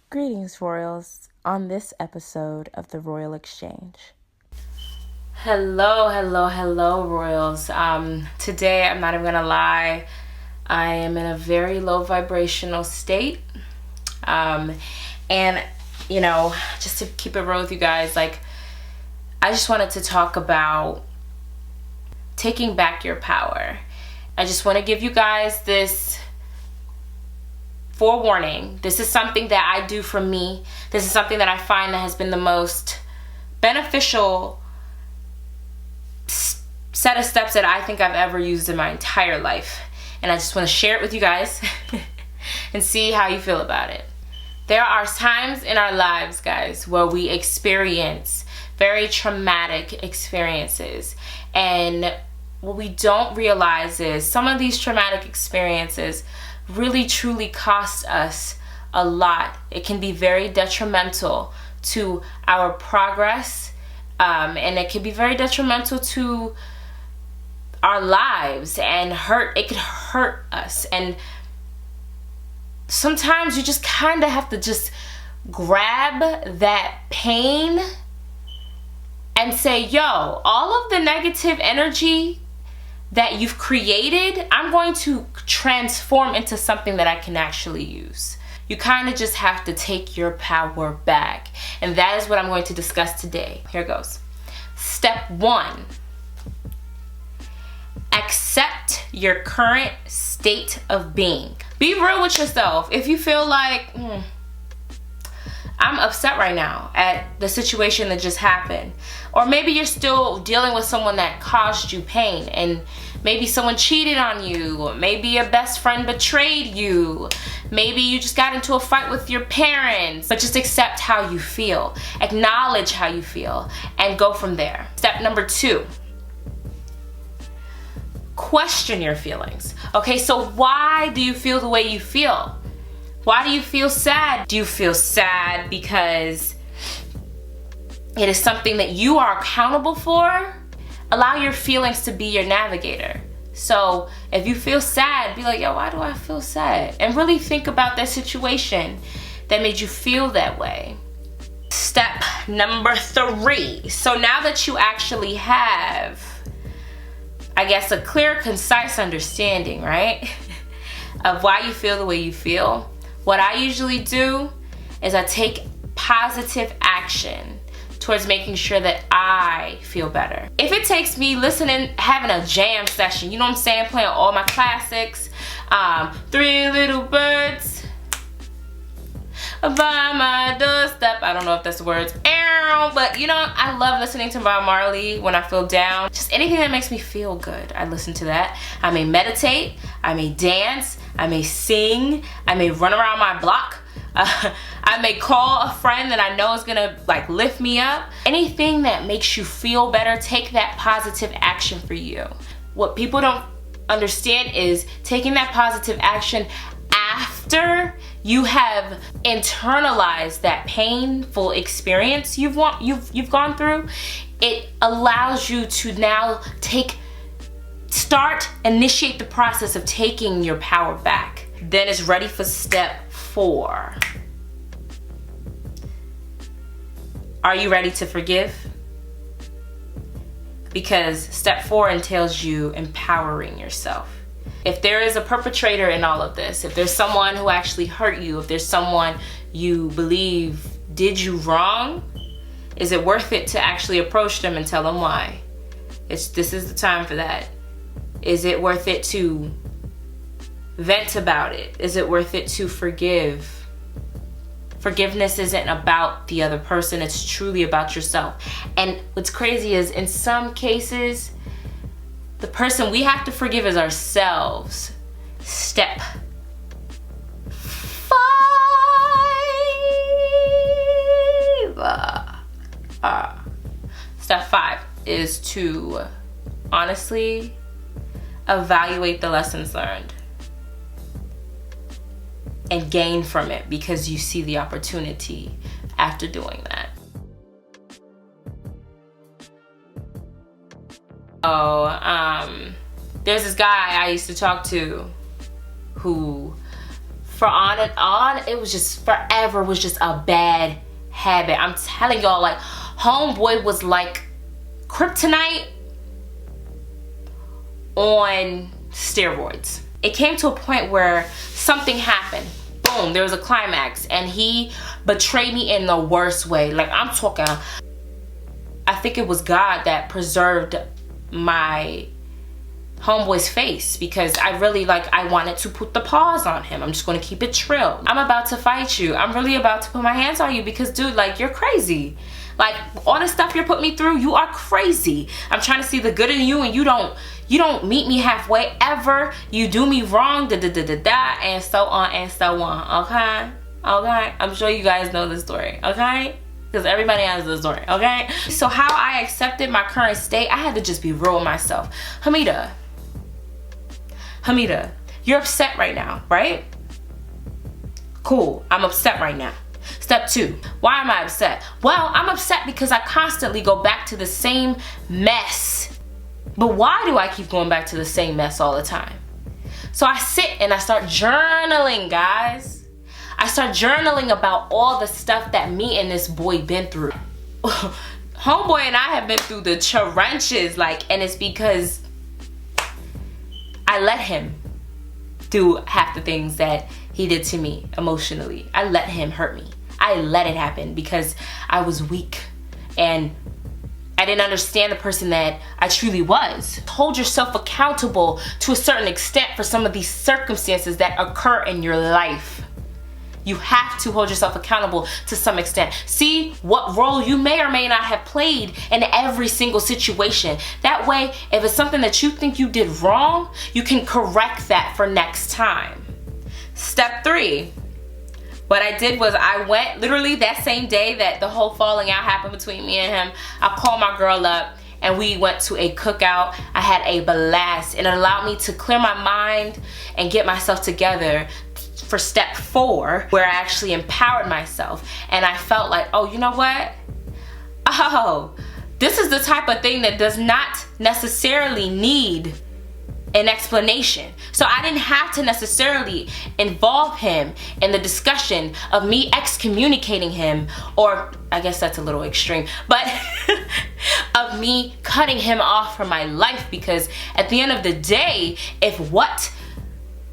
Greetings, Royals, on this episode of the Royal Exchange. Hello, Royals. Today, I'm not even gonna lie, I am in a very low vibrational state. And, just to keep it real with you guys, I just wanted to talk about taking back your power. I just want to give you guys this forewarning. This is something that I do for me. This is something that I find that has been the most beneficial set of steps that I think I've ever used in my entire life. And I just want to share it with you guys and see how you feel about it. There are times in our lives, guys, where we experience very traumatic experiences. And what we don't realize is some of these traumatic experiences really truly cost us a lot. It can be very detrimental to our progress, and it can be very detrimental to our lives and it could hurt us. And sometimes you just kind of have to just grab that pain and say, yo, all of the negative energy that you've created, I'm going to transform into something that I can actually use. You kind of just have to take your power back. And that is what I'm going to discuss today. Here goes. Step 1. Accept your current state of being. Be real with yourself. If you feel like, I'm upset right now at the situation that just happened. Or maybe you're still dealing with someone that caused you pain, and maybe someone cheated on you, maybe a best friend betrayed you, maybe you just got into a fight with your parents. But just accept how you feel, acknowledge how you feel, and go from there. Step number 2. Question your feelings. Okay, so why do you feel the way you feel? Why do you feel sad? Do you feel sad because it is something that you are accountable for? Allow your feelings to be your navigator. So if you feel sad, be like, yo, why do I feel sad? And really think about that situation that made you feel that way. Step number 3. So now that you actually have, I guess, a clear, concise understanding, right, of why you feel the way you feel, what I usually do is I take positive action towards making sure that I feel better. If it takes me listening, having a jam session, you know what I'm saying, playing all my classics, 3 Little Birds by my doorstep, I don't know if that's the words, but I love listening to Bob Marley when I feel down. Just anything that makes me feel good, I listen to that. I may meditate, I may dance, I may sing, I may run around my block. I may call a friend that I know is gonna lift me up. Anything that makes you feel better, take that positive action for you. What people don't understand is taking that positive action after you have internalized that painful experience you've gone through. It allows you to now initiate the process of taking your power back. Then it's ready for step 4. Are you ready to forgive? Because step 4 entails you empowering yourself. If there is a perpetrator in all of this, if there's someone who actually hurt you, if there's someone you believe did you wrong, is it worth it to actually approach them and tell them why? This is the time for that. Is it worth it to vent about it? Is it worth it to forgive? Forgiveness isn't about the other person, it's truly about yourself. And what's crazy is in some cases, the person we have to forgive is ourselves. Step 5. Step 5 is to honestly evaluate the lessons learned and gain from it, because you see the opportunity after doing that. There's this guy I used to talk to who for on and on, it was just forever was just a bad habit. I'm telling y'all, like, homeboy was like kryptonite on steroids. It came to a point where something happened. Boom, there was a climax, and he betrayed me in the worst way. Like, I'm talking, I think it was God that preserved my homeboy's face, because I really, like, I wanted to put the pause on him. I'm just gonna keep it trill. I'm about to fight you. I'm really about to put my hands on you because, dude, like, you're crazy. Like, all the stuff you're putting me through, you are crazy. I'm trying to see the good in you, and you don't meet me halfway ever. You do me wrong, and so on and so on. Okay? I'm sure you guys know the story, okay? Because everybody has the story, okay? So how I accepted my current state, I had to just be real with myself. Hamida, you're upset right now, right? Cool, I'm upset right now. Step 2, why am I upset? Well, I'm upset because I constantly go back to the same mess. But why do I keep going back to the same mess all the time? So I sit and I start journaling, guys. I start journaling about all the stuff that me and this boy been through. Homeboy and I have been through the trenches, like, and it's because I let him do half the things that he did to me emotionally. I let him hurt me. I let it happen because I was weak and I didn't understand the person that I truly was. Hold yourself accountable to a certain extent for some of these circumstances that occur in your life. You have to hold yourself accountable to some extent. See what role you may or may not have played in every single situation. That way, if it's something that you think you did wrong, you can correct that for next time. Step 3. What I did was I went literally that same day that the whole falling out happened between me and him. I called my girl up and we went to a cookout. I had a blast. It allowed me to clear my mind and get myself together for step 4, where I actually empowered myself. And I felt like, oh, you know what? Oh, this is the type of thing that does not necessarily need an explanation. So I didn't have to necessarily involve him in the discussion of me excommunicating him, or I guess that's a little extreme, but of me cutting him off from my life, because at the end of the day, if what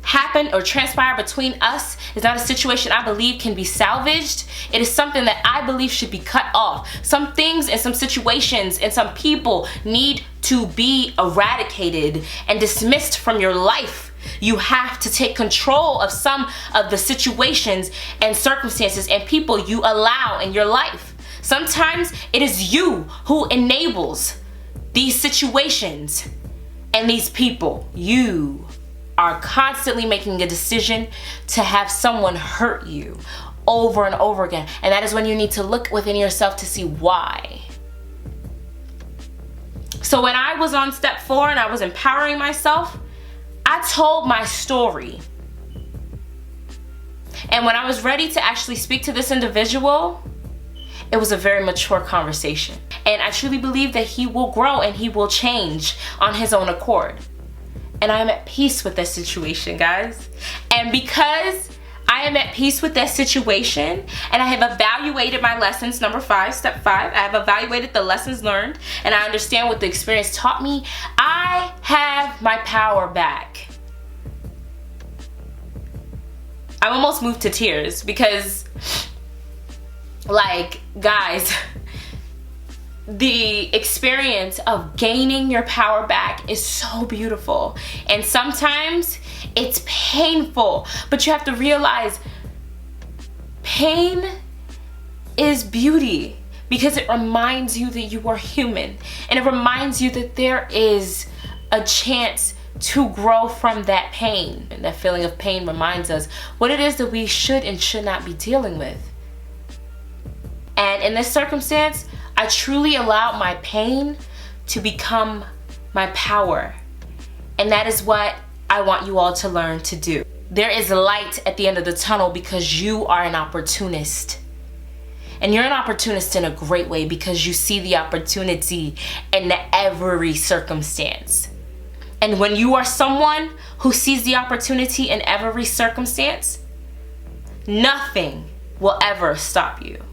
happened or transpired between us is not a situation I believe can be salvaged, it is something that I believe should be cut off. Some things and some situations and some people need to be eradicated and dismissed from your life. You have to take control of some of the situations and circumstances and people you allow in your life. Sometimes it is you who enables these situations and these people. You are constantly making a decision to have someone hurt you over and over again. And that is when you need to look within yourself to see why. So when I was on step 4 and I was empowering myself, I told my story. And when I was ready to actually speak to this individual, it was a very mature conversation. And I truly believe that he will grow and he will change on his own accord. And I am at peace with this situation, guys. And because I am at peace with that situation and I have evaluated my lessons, number 5, step 5, I have evaluated the lessons learned and I understand what the experience taught me, I have my power back. I almost moved to tears because, like, guys, the experience of gaining your power back is so beautiful. And sometimes it's painful, but you have to realize pain is beauty because it reminds you that you are human, and it reminds you that there is a chance to grow from that pain. And that feeling of pain reminds us what it is that we should and should not be dealing with. And in this circumstance, I truly allowed my pain to become my power. And that is what I want you all to learn to do. There is light at the end of the tunnel because you are an opportunist. And you're an opportunist in a great way because you see the opportunity in every circumstance. And when you are someone who sees the opportunity in every circumstance, Nothing will ever stop you.